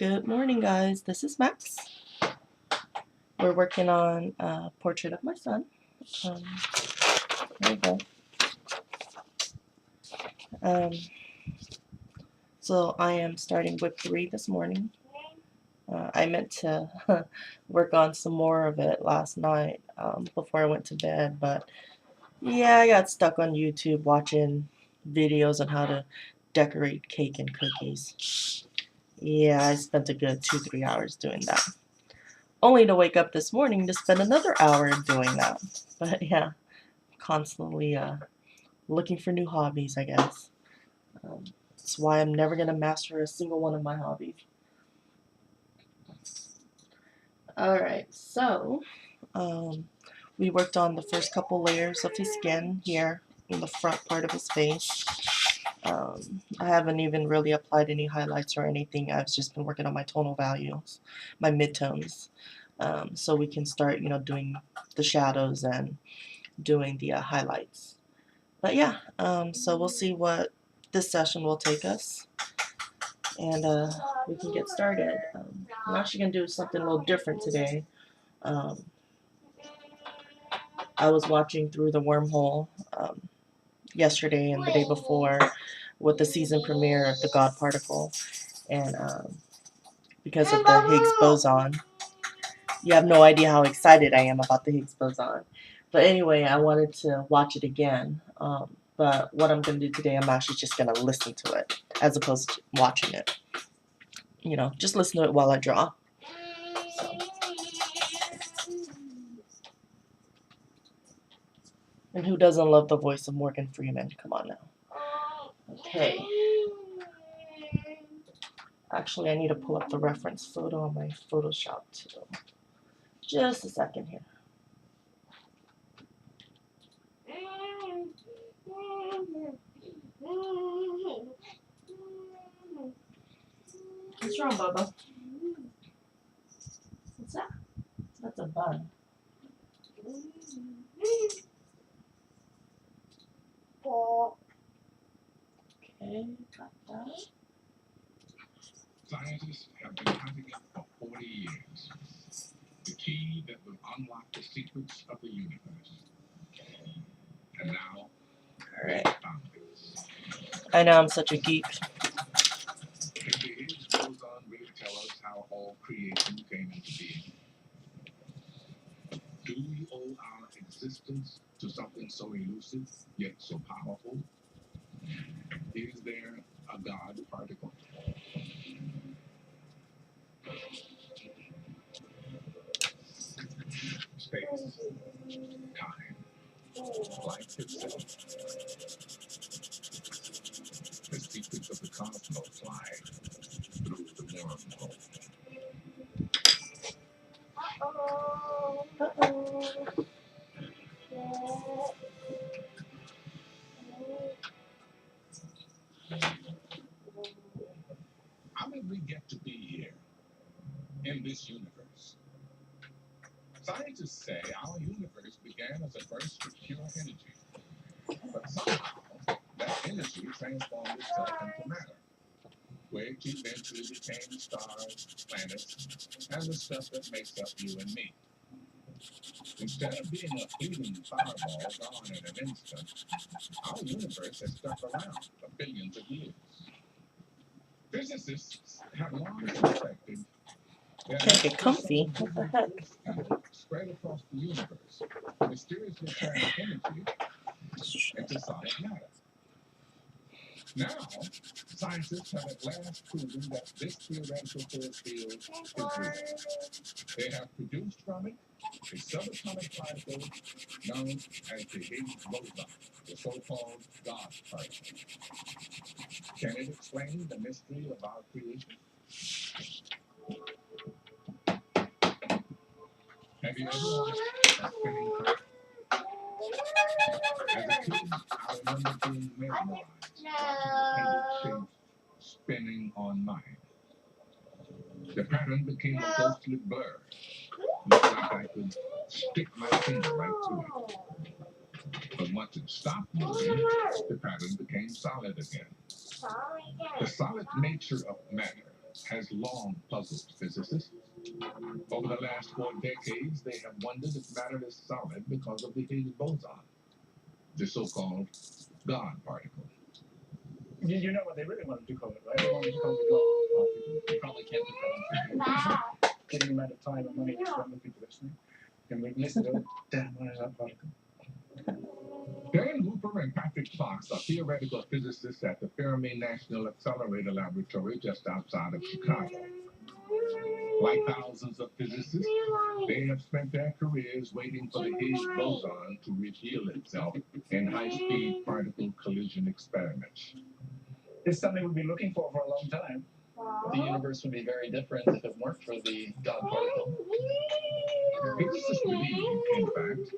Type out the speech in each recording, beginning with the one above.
Good morning, guys. This is Max. We're working on a portrait of my son. There we go. So I am starting whip 3 this morning. I meant to work on some more of it last night before I went to bed, but yeah, I got stuck on YouTube watching videos on how to decorate cake and cookies. Yeah, I spent a good 2-3 hours doing that. Only to wake up this morning to spend another hour doing that. But yeah, constantly looking for new hobbies, I guess. That's why I'm never going to master a single one of my hobbies. Alright, so we worked on the first couple layers of his skin here in the front part of his face. I haven't even really applied any highlights or anything. I've just been working on my tonal values, my midtones. So we can start, doing the shadows and doing the highlights. But yeah, so we'll see what this session will take us, and we can get started. I'm actually going to do something a little different today. I was watching through the wormhole yesterday and the day before with the season premiere of the God Particle, and because of the Higgs boson, you have no idea how excited I am about the Higgs boson. But anyway, I wanted to watch it again. But what I'm going to do today, I'm actually just going to listen to it as opposed to watching it. Just listen to it while I draw. So. And who doesn't love the voice of Morgan Freeman? Come on now. Okay. Actually, I need to pull up the reference photo on my Photoshop too. Just a second here. What's wrong, Bubba? What's that? That's a bun. Okay, got that. Scientists have been hunting it for 40 years. The key that will unlock the secrets of the universe. And now, alright. I know I'm such a geek. If the Higgs boson really tell us how all creation came into being, do we owe our existence to something so elusive, yet so powerful? Is there a God particle? Space, time, life itself. The secrets of the cosmos lie through the wormhole. How did we get to be here in this universe? Scientists say our universe began as a burst of pure energy, but somehow that energy transformed itself into matter, which eventually became stars, planets, and the stuff that makes up you and me. Instead of being a fleeting fireball gone in an instant, our universe has stuck around for billions of years. Physicists have long suspected that Can't get comfy. What the heck? spread across the universe mysteriously turn energy into solid matter. Now, scientists have at last proven that this theoretical force field is real. They have produced from it a subatomic particle known as the Higgs boson, the so-called God particle. Can it explain the mystery of our creation? Have you ever watched a spinning top? As a kid, I remember being mesmerized watching the painted shapes spinning on mine. The pattern became a ghostly blur. Looked like I could stick my finger right through it. But once it stopped moving, the pattern became solid again. The solid nature of matter has long puzzled physicists. Over the last 4 decades, they have wondered if matter is solid because of the Higgs boson, the so-called God particle. You know what they really wanted to call it, right? They wanted to call it the God particle. You probably can't put that on TV. Given the amount of time and money spent looking for this thing, and we've listed it. Damn, what is that particle? Dan Hooper and Patrick Fox are theoretical physicists at the Fermi National Accelerator Laboratory just outside of Chicago. Like thousands of physicists, they have spent their careers waiting for the Higgs boson to reveal itself in high-speed particle collision experiments. It's something we've been looking for a long time. The universe would be very different if it weren't for the God particle. Physicists believe, in fact,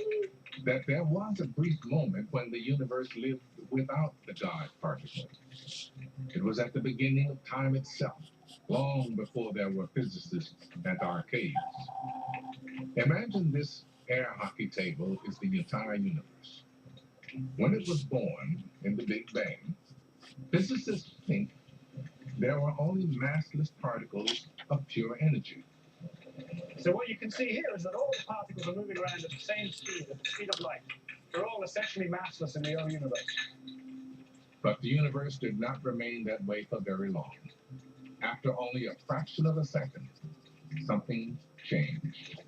that there was a brief moment when the universe lived without the God particle. It was at the beginning of time itself, long before there were physicists and arcades. Imagine this air hockey table is the entire universe. When it was born in the Big Bang, physicists think there were only massless particles of pure energy. So what you can see here is that all the particles are moving around at the same speed, at the speed of light. They're all essentially massless in the early universe. But the universe did not remain that way for very long. After only a fraction of a second, something changed.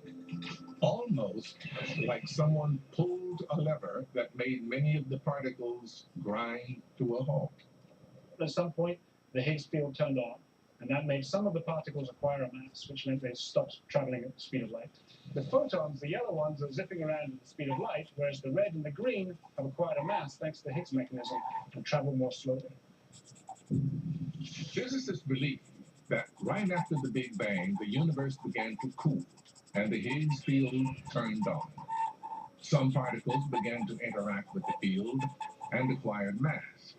Almost like someone pulled a lever that made many of the particles grind to a halt. At some point, the Higgs field turned on, and that made some of the particles acquire a mass, which meant they stopped traveling at the speed of light. The photons, the yellow ones, are zipping around at the speed of light, whereas the red and the green have acquired a mass thanks to the Higgs mechanism and travel more slowly. Physicists believe that right after the Big Bang, the universe began to cool, and the Higgs field turned on. Some particles began to interact with the field and acquired mass.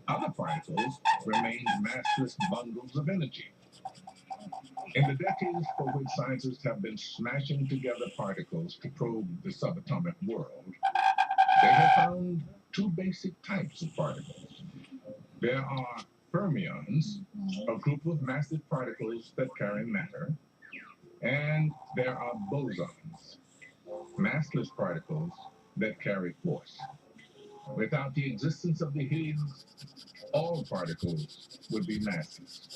Other particles remained massless bundles of energy. In the decades for which scientists have been smashing together particles to probe the subatomic world, they have found two basic types of particles. There are fermions, a group of massive particles that carry matter, and there are bosons, massless particles that carry force. Without the existence of the Higgs, all particles would be massless.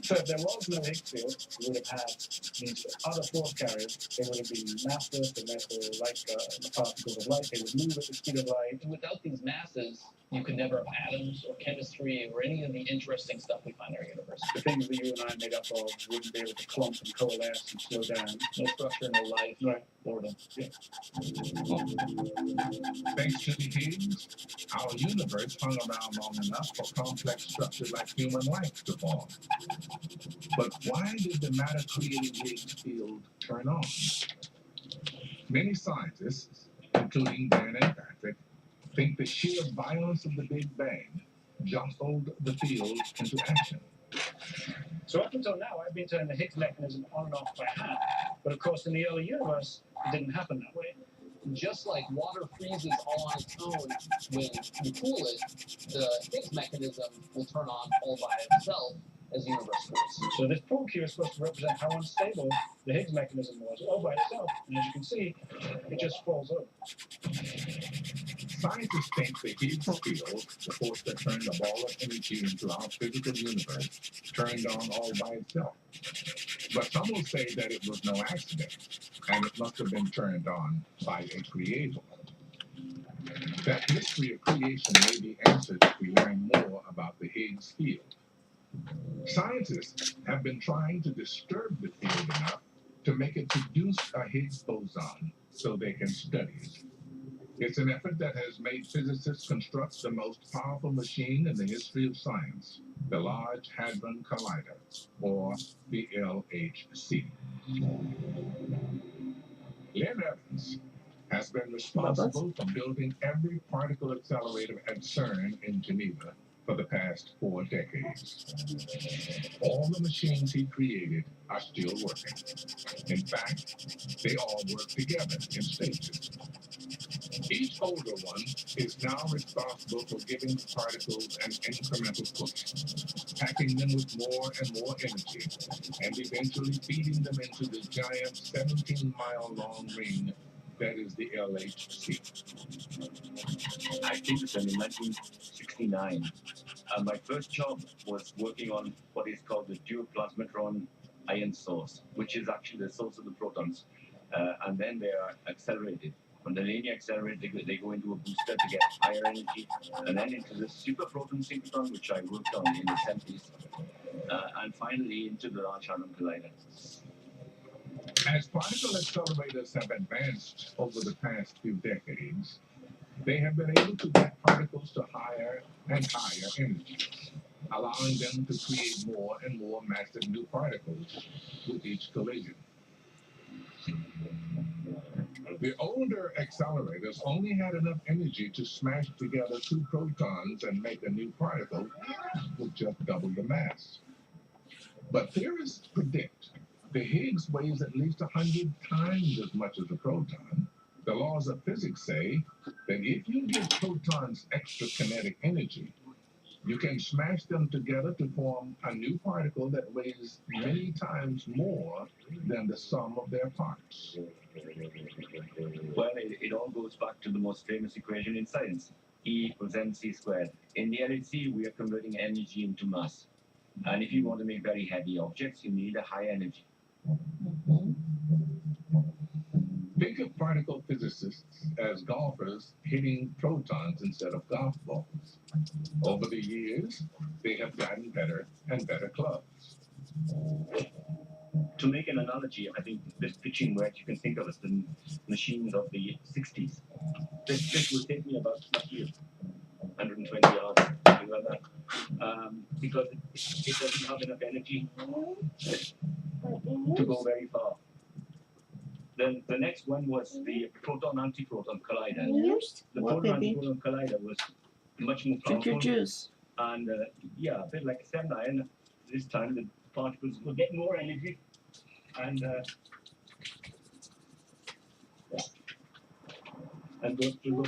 So if there was no Higgs field, we would have had these other force carriers. They would have been massless, and therefore, like the particles of light, they would move at the speed of light. And without these masses, you could never have atoms or chemistry or any of the interesting stuff we find in our universe. The things that you and I made up of wouldn't be able to clump and coalesce and slow down. No structure, no life, Right. boredom. Thanks to the Higgs, our universe hung around long enough for complex structures like human life to form. But why did the matter-creating Higgs field turn on? Many scientists, including Dan and Patrick, think the sheer violence of the Big Bang jostled the field into action. So up until now, I've been turning the Higgs mechanism on and off by hand. But of course, in the early universe, it didn't happen that way. Just like water freezes all on its own when you cool it, the Higgs mechanism will turn on all by itself as the universe cools. So this pool cue is supposed to represent how unstable the Higgs mechanism was all by itself. And as you can see, it just falls over. Scientists think the Higgs field, the force that turned a ball of energy into our physical universe, turned on all by itself. But some will say that it was no accident, and it must have been turned on by a creator. That mystery of creation may be answered if we learn more about the Higgs field. Scientists have been trying to disturb the field enough to make it produce a Higgs boson so they can study it. It's an effort that has made physicists construct the most powerful machine in the history of science, the Large Hadron Collider, or the LHC. Lynn Evans has been responsible for building every particle accelerator at CERN in Geneva for the past 4 decades. All the machines he created are still working. In fact, they all work together in stages. Each older one is now responsible for giving the particles an incremental push. packing them with more and more energy, and eventually feeding them into the giant 17-mile-long ring that is the LHC. I came to them in 1969. My first job was working on what is called the dual plasmatron ion source, which is actually the source of the protons. And then they are accelerated. When they're linear accelerated, they go into a booster to get higher energy, and then into the super proton synchrotron, which I worked on in the 70s, and finally into the Large Hadron Collider. As particle accelerators have advanced over the past few decades, they have been able to get particles to higher and higher energies, allowing them to create more and more massive new particles with each collision. The older accelerators only had enough energy to smash together two protons and make a new particle with just double the mass. But theorists predict the Higgs weighs at least 100 times as much as a proton. The laws of physics say that if you give protons extra kinetic energy, you can smash them together to form a new particle that weighs many times more than the sum of their parts. Well, it all goes back to the most famous equation in science, E equals mc squared. In the LHC, we are converting energy into mass. And if you want to make very heavy objects, you need a high energy. Think of particle physicists as golfers hitting protons instead of golf balls. Over the years, they have gotten better and better clubs. To make an analogy, I think this pitching wedge you can think of as the machines of the 60s. This will take me about 120 yards, something like that, because it doesn't have enough energy to go very far. Then the next one was the proton-antiproton collider. The proton-antiproton collider was much more Drink your powerful, juice. and yeah, a bit like a 7-iron. This time the particles will get more energy, and go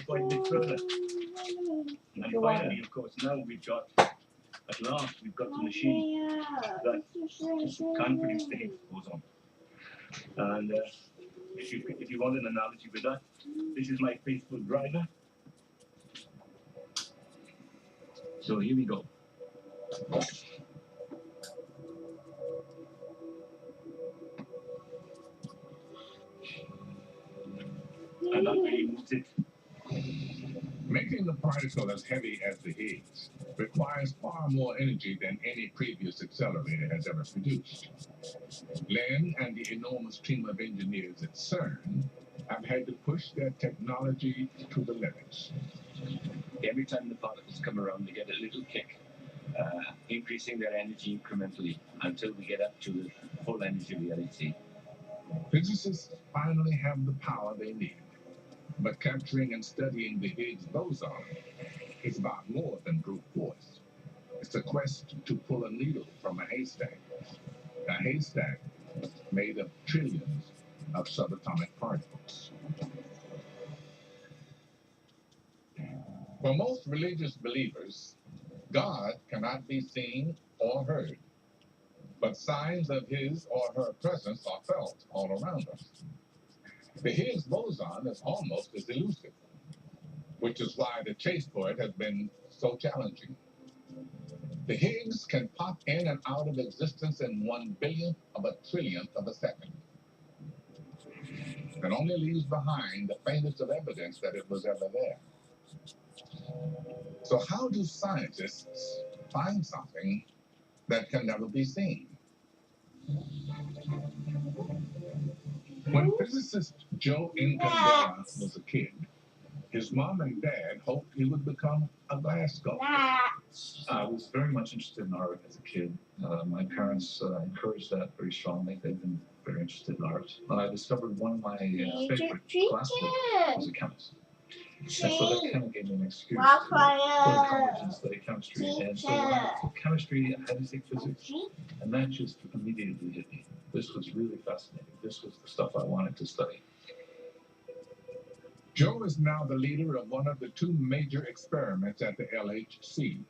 quite a bit further. And finally, of course, now at last we've got the machine that can produce the Higgs boson. And if you want an analogy with that, this is my faithful driver. So here we go. And that really moves it. Making the particle as heavy as the Higgs requires far more energy than any previous accelerator has ever produced. Len and the enormous team of engineers at CERN have had to push their technology to the limits. Every time the particles come around, they get a little kick, increasing their energy incrementally until we get up to the full energy of the LHC. Physicists finally have the power they need. But capturing and studying the Higgs boson is about more than brute force. It's a quest to pull a needle from a haystack made of trillions of subatomic particles. For most religious believers, God cannot be seen or heard, but signs of his or her presence are felt all around us. The Higgs boson is almost as elusive, which is why the chase for it has been so challenging. The Higgs can pop in and out of existence in 1/1000th of a trillionth of a second. It only leaves behind the faintest of evidence that it was ever there. So how do scientists find something that can never be seen? When physicist Joe Incandela was a kid, his mom and dad hoped he would become a glass sculptor. I was very much interested in art as a kid. My parents encouraged that very strongly. They've been very interested in art. I discovered one of my favorite classes was a chemist. And so that kind of gave me an excuse to go to college and study chemistry. And so when I took chemistry, I had to take physics. And that just immediately hit me. This was really fascinating. This was the stuff I wanted to study. Joe is now the leader of one of the two major experiments at the LHC,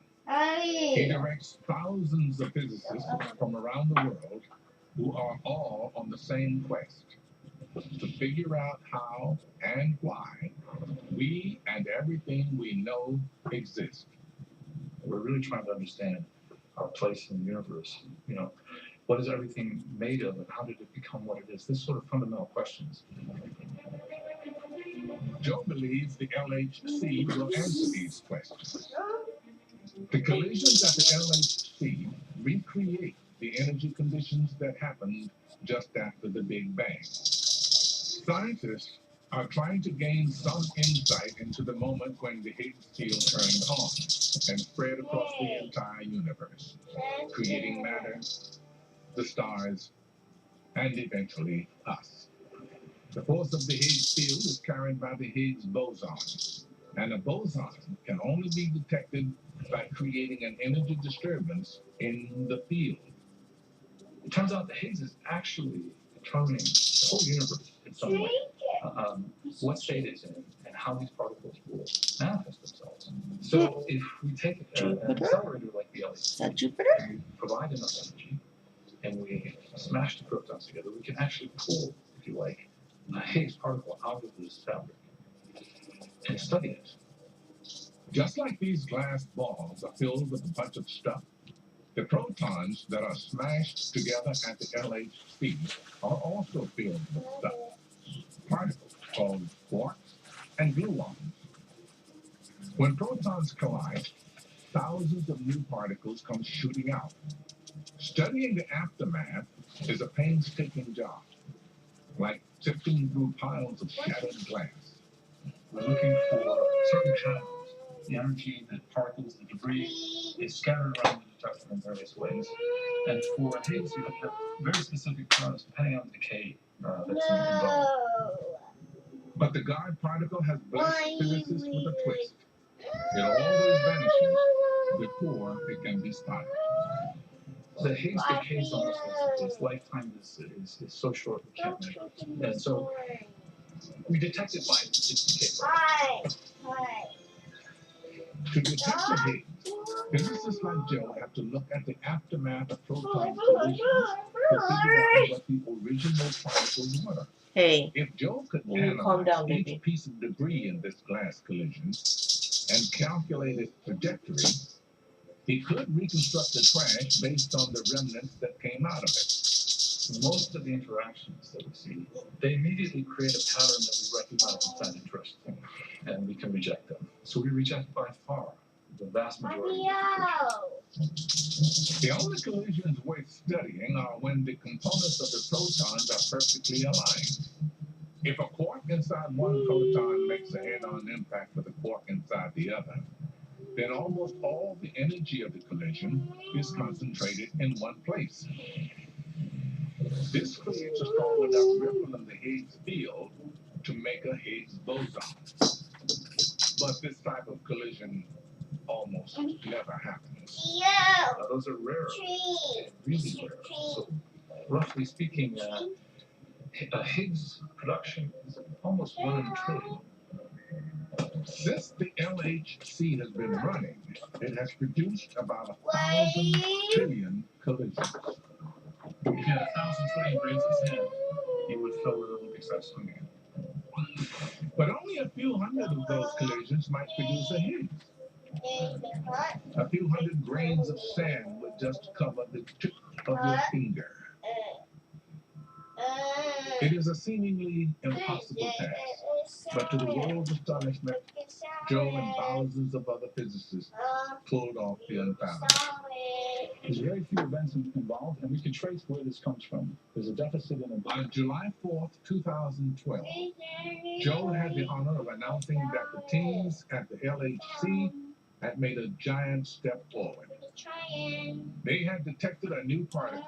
He directs thousands of physicists from around the world who are all on the same quest to figure out how and why we and everything we know exist. We're really trying to understand our place in the universe. You know, what is everything made of, and how did it become what it is? This sort of fundamental questions. Joe believes the LHC will answer these questions. The collisions at the LHC recreate the energy conditions that happened just after the Big Bang. Scientists are trying to gain some insight into the moment when the Higgs field turned on and spread across the entire universe, creating matter, the stars, and eventually us. The force of the Higgs field is carried by the Higgs boson, and a boson can only be detected by creating an energy disturbance in the field. It turns out the Higgs is actually determining the whole universe in some way. What state it's in and how these particles will manifest themselves. So if we take an accelerator like the LHC and we provide enough energy and we smash the protons together, we can actually pull, if you like, a Higgs particle out of this fabric and study it. Just like these glass balls are filled with a bunch of stuff, the protons that are smashed together at the LHC are also filled with stuff. Particles called quarks and gluons. When protons collide, thousands of new particles come shooting out. Studying the aftermath is a painstaking job, like sifting through piles of shattered glass. We're looking for certain patterns. The energy, the particles, the debris is scattered around the detector in various ways. And for Higgs, you have very specific patterns depending on the decay that's involved. But the guard particle has blessed physicists with a twist. It always vanishes before it can be spotted. The Higgs decay zone, its lifetime is so short we can't measure it. And so we detect it by its decay process. To detect the Higgs, physicists like Joe have to look at the aftermath of proton collisions to figure out what the original particles were. Hey, If Joe could you calm analyze down, each baby. piece of debris in this glass collision and calculate its trajectory, he could reconstruct the crash based on the remnants that came out of it. Most of the interactions that we see, they immediately create a pattern that we recognize as not interesting, and we can reject them. So we reject by far the vast majority of the collisions. The only collisions worth studying are when the components of the protons are perfectly aligned. If a quark inside one proton makes a head-on impact with a quark inside the other, then almost all the energy of the collision is concentrated in one place. This creates a strong enough ripple in the Higgs field to make a Higgs boson. But this type of collision almost never happens. Those are rare, really rare. So, roughly speaking, a Higgs production is almost 1 in a trillion. Since the LHC has been running, it has produced about 1,000 trillion collisions. If you had 1,000 trillion grains of sand, you would fill the Olympics by swimming. But only a few hundred of those collisions might produce a Higgs. A few hundred grains of sand would just cover the tip of your finger. It is a seemingly impossible task, but to the world's astonishment, Joe and thousands of other physicists pulled off the unfathomable. There's very few events involved, and we can trace where this comes from. There's a deficit in a... On July 4th, 2012, Joe had the honor of announcing that the teams at the LHC had made a giant step forward. They had detected a new particle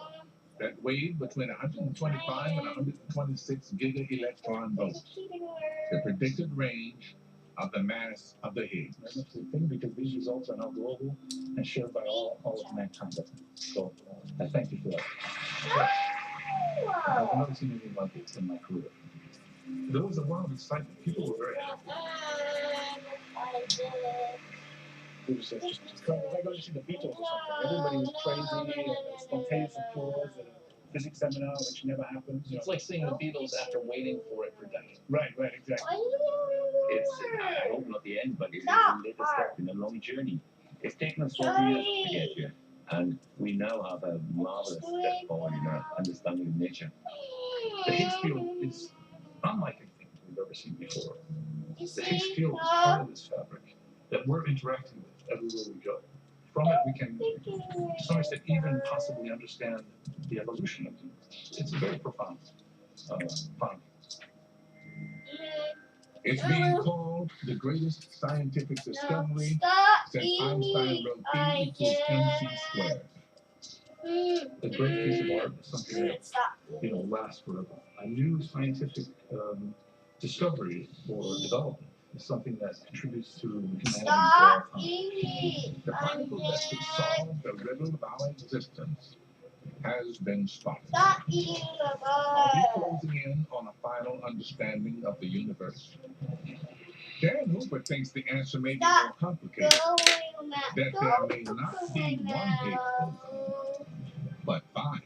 that weighed between 125 and 126 giga-electron volts, the predicted range of the mass of the Higgs. That's a thing, because these results are now global and shared by all of mankind. So I thank you for that. I've never seen anything like it in my career. There was a lot of excitement. People were very happy. It was just like going to see the Beatles or something. Everybody was crazy and spontaneous applause at a physics seminar, which never happens. You know. It's like seeing the Beatles after waiting for it for decades. Right, exactly. It's, I hope not the end, but it is the latest step in a long journey. It's taken us 40 years to get here, and we now have a marvelous step forward in our understanding of nature. The Higgs field is unlike anything we've ever seen before. The Higgs field is part of this fabric that we're interacting with everywhere we go. From it, we can, to some extent, even possibly understand the evolution of it. It's very profound. Finding. It's being called the greatest scientific discovery since Einstein wrote E equals mc squared. A great piece of art is something that lasts forever. A new scientific discovery or development is something that contributes to humanity's lifetime. The particle that could solve the riddle of our existence has been spotted. Are we closing in on a final understanding of the universe? Dan Hooper thinks the answer may be more complicated, that there may not be one Higgs boson, but 5.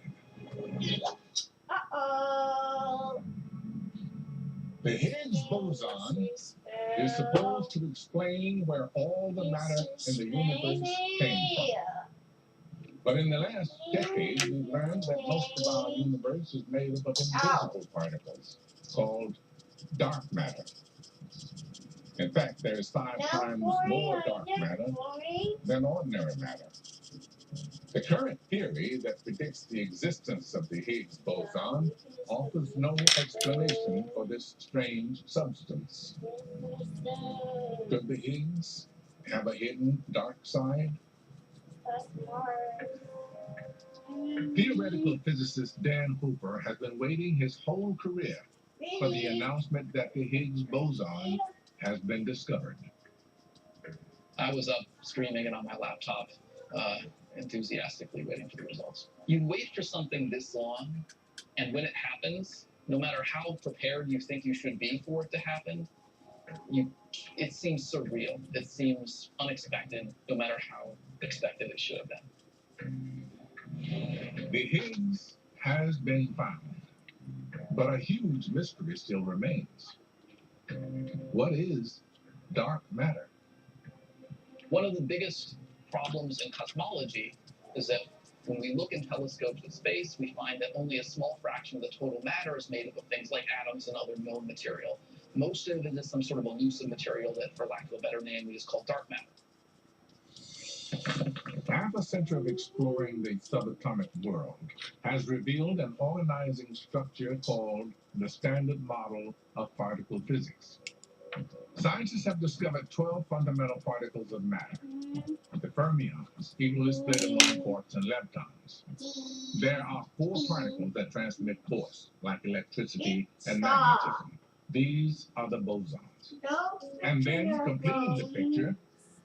The Higgs boson is supposed to explain where all the matter in the universe came from. But in the last decade, we've learned that most of our universe is made up of invisible particles called dark matter. In fact, there is 5 times more dark matter than ordinary matter. The current theory that predicts the existence of the Higgs boson offers no explanation for this strange substance. Could the Higgs have a hidden dark side? Theoretical physicist Dan Hooper has been waiting his whole career for the announcement that the Higgs boson has been discovered. I was up streaming it on my laptop, enthusiastically waiting for the results. You wait for something this long, and when it happens, no matter how prepared you think you should be for it to happen, it seems surreal. It seems unexpected, no matter how expected it should have been. The Higgs has been found, but a huge mystery still remains. What is dark matter? One of the biggest problems in cosmology is that when we look in telescopes at space, we find that only a small fraction of the total matter is made up of things like atoms and other known material. Most of it is some sort of elusive material that, for lack of a better name, we just call dark matter. Half a century of exploring the subatomic world has revealed an organizing structure called the Standard Model of Particle Physics. Scientists have discovered 12 fundamental particles of matter, the fermions, equally split among quarks and leptons. There are 4 particles that transmit force, like electricity and magnetism. These are the bosons. And then, completing the picture,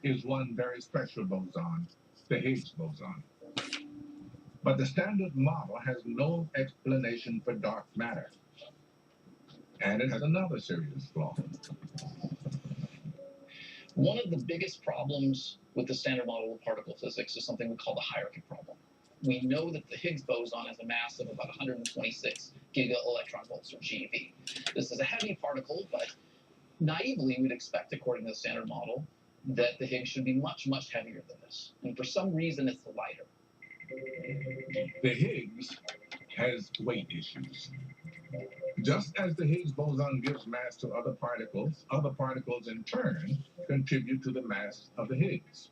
is one very special boson, the Higgs boson. But the Standard Model has no explanation for dark matter. And it has another serious flaw. One of the biggest problems with the Standard Model of particle physics is something we call the hierarchy problem. We know that the Higgs boson has a mass of about 126 giga-electron-volts, or GeV. This is a heavy particle, but naively we'd expect, according to the Standard Model, that the Higgs should be much, much heavier than this. And for some reason, it's lighter. The Higgs has weight issues. Just as the Higgs boson gives mass to other particles in turn contribute to the mass of the Higgs.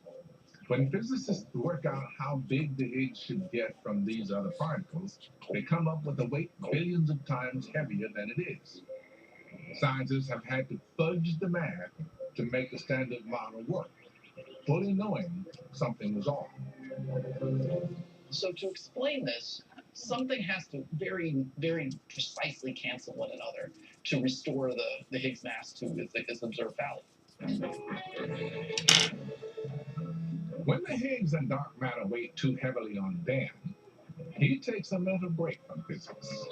When physicists work out how big the Higgs should get from these other particles, they come up with a weight billions of times heavier than it is. Scientists have had to fudge the math to make the Standard Model work, fully knowing something was off. So to explain this, something has to very, very precisely cancel one another to restore the Higgs mass to its observed value. When the Higgs and dark matter weigh too heavily on Dan, he takes a mental break from physics.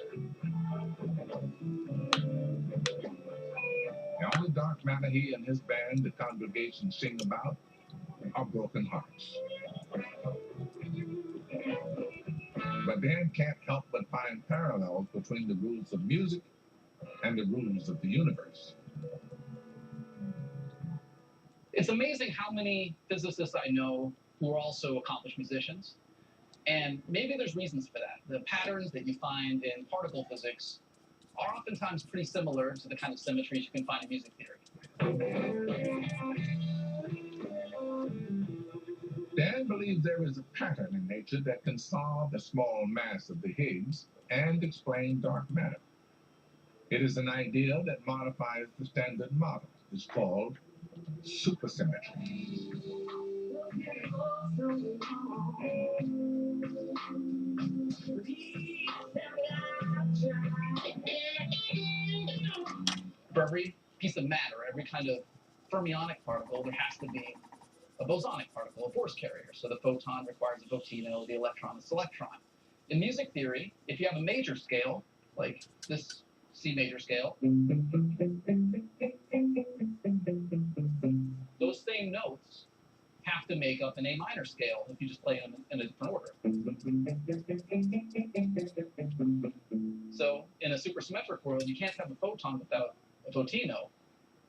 The only dark matter he and his band, the congregation, sing about are broken hearts. But Dan can't help but find parallels between the rules of music and the rules of the universe. It's amazing how many physicists I know who are also accomplished musicians. And maybe there's reasons for that. The patterns that you find in particle physics are oftentimes pretty similar to the kind of symmetries you can find in music theory. Dan believes there is a pattern in nature that can solve the small mass of the Higgs and explain dark matter. It is an idea that modifies the standard model. It's called supersymmetry. For every piece of matter, every kind of fermionic particle, there has to be a bosonic particle, a force carrier. So the photon requires a photino, the electron, a selectron. In music theory, if you have a major scale, like this C major scale, those same notes have to make up an A minor scale if you just play them in a different order. So in a supersymmetric world, you can't have a photon without a photino.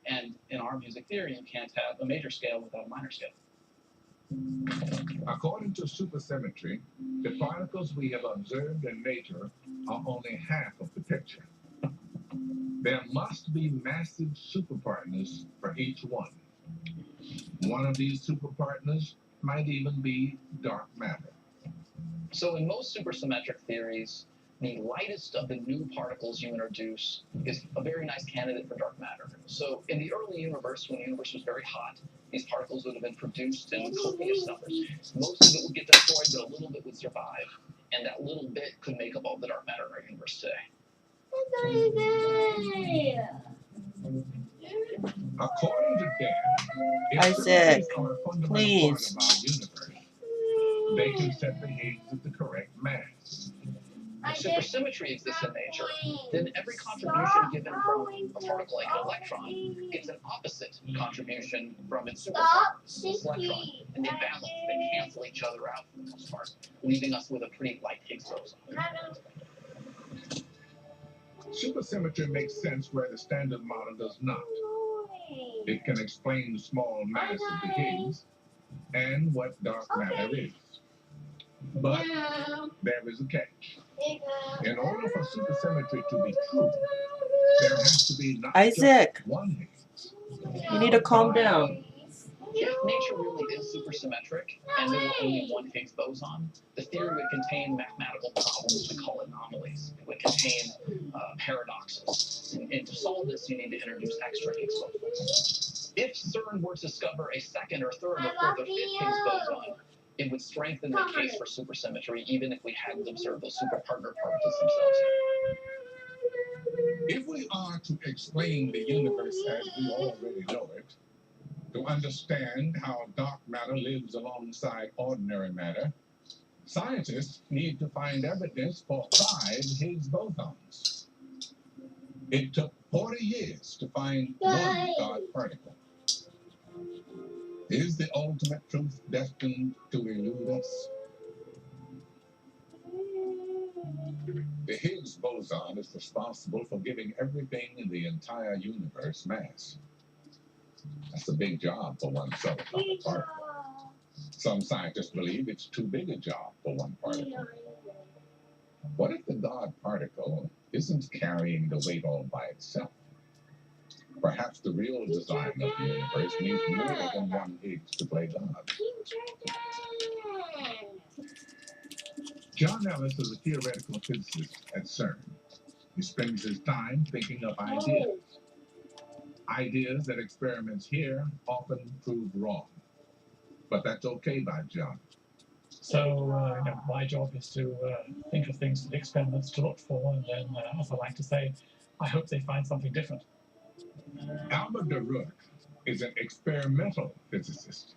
And in our music theory, you can't have a major scale without a minor scale. According to supersymmetry, the particles we have observed in nature are only half of the picture. There must be massive superpartners for each one. One of these superpartners might even be dark matter. So in most supersymmetric theories, the lightest of the new particles you introduce is a very nice candidate for dark matter. So in the early universe, when the universe was very hot, these particles would have been produced in copious numbers. Most of it would get destroyed, but a little bit would survive. And that little bit could make up all the dark matter in our universe today. According to Dan, if Isaac, symmetries are a fundamental please. part of our universe, they can set the Higgs at the correct mass. If supersymmetry exists in nature, then every contribution given from a particle like an electron gets an opposite contribution from its superpartner, the electron. And they balance, they cancel each other out for the most part, leaving us with a pretty light Higgs boson. Supersymmetry makes sense where the standard model does not. It can explain the small mass of the Higgs and what dark matter is. But there is a catch. In order for supersymmetry to be true, there has to be not Isaac, just one Higgs. you need to calm down. If nature really is supersymmetric and there were only one Higgs boson, the theory would contain mathematical problems we call anomalies. It would contain paradoxes. And to solve this, you need to introduce extra Higgs bosons. If CERN were to discover a second or third or fourth or fifth Higgs boson, it would strengthen the case for supersymmetry, even if we hadn't observed those superpartner particles themselves. If we are to explain the universe as we already know it, to understand how dark matter lives alongside ordinary matter, scientists need to find evidence for 5 Higgs bosons. It took 40 years to find one God particle. Is the ultimate truth destined to elude us? The Higgs boson is responsible for giving everything in the entire universe mass. That's a big job for one subatomic particle. Some scientists believe it's too big a job for one particle. What if the God particle isn't carrying the weight all by itself? Perhaps the real design of the universe needs more than one Higgs to play God. John Ellis is a theoretical physicist at CERN. He spends his time thinking up ideas. Ideas that experiments here often prove wrong. But that's okay by John. So my job is to think of things for the experiments to look for, and then, as I like to say, I hope they find something different. Albert de Rook is an experimental physicist.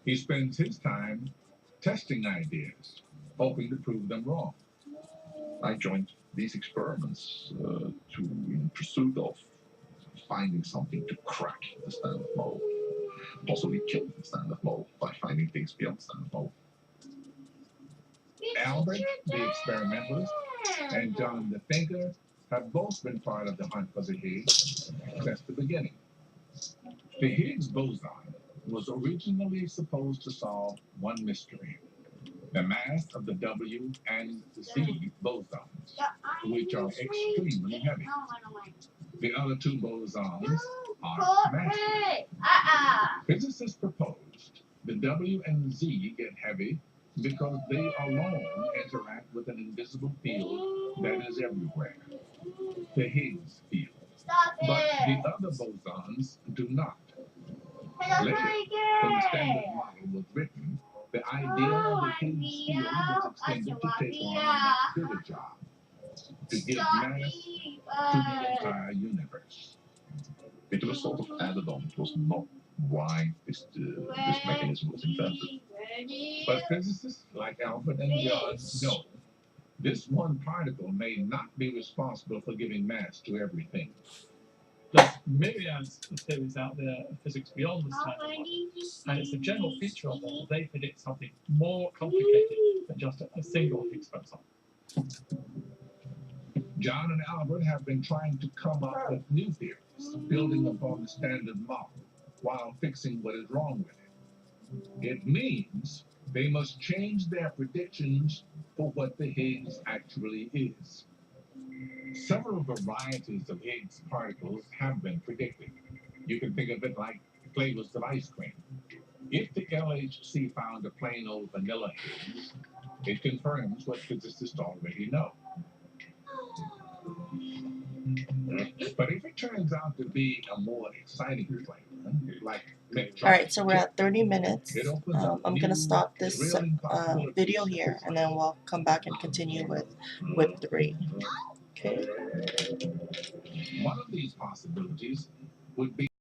He spends his time testing ideas, hoping to prove them wrong. I joined these experiments in pursuit of finding something to crack the standard model. possibly killed the standard model by finding things beyond standard model. Albert, the experimentalist, and John, the thinker, have both been part of the hunt for the Higgs since the beginning. The Higgs boson was originally supposed to solve one mystery: the mass of the W and the Z bosons, which are extremely heavy. The other two bosons are massive. Physicists proposed the W and Z get heavy because they alone interact with an invisible field that is everywhere, the Higgs field. But the other bosons do not. Later, when the standard model was written, the idea of the Higgs field was extended to take on a much bigger job: to give mass to the entire universe. It was sort of added on. It was not why this mechanism was invented. But physicists like Albert and John know this one particle may not be responsible for giving mass to everything. There's myriads of theories out there of physics beyond the standard model, and it's a general feature of them that they predict something more complicated than just a single Higgs boson. John and Albert have been trying to come up with new theories, building upon the standard model, while fixing what is wrong with it. It means they must change their predictions for what the Higgs actually is. Several varieties of Higgs particles have been predicted. You can think of it like flavors of ice cream. If the LHC found a plain old vanilla Higgs, it confirms what physicists already know. But if it turns out to be a more exciting flavor, like Meks, Alright, so we're at 30 minutes. I'm going to stop this video here, and then we'll come back and continue with 3. Okay. one of these possibilities would be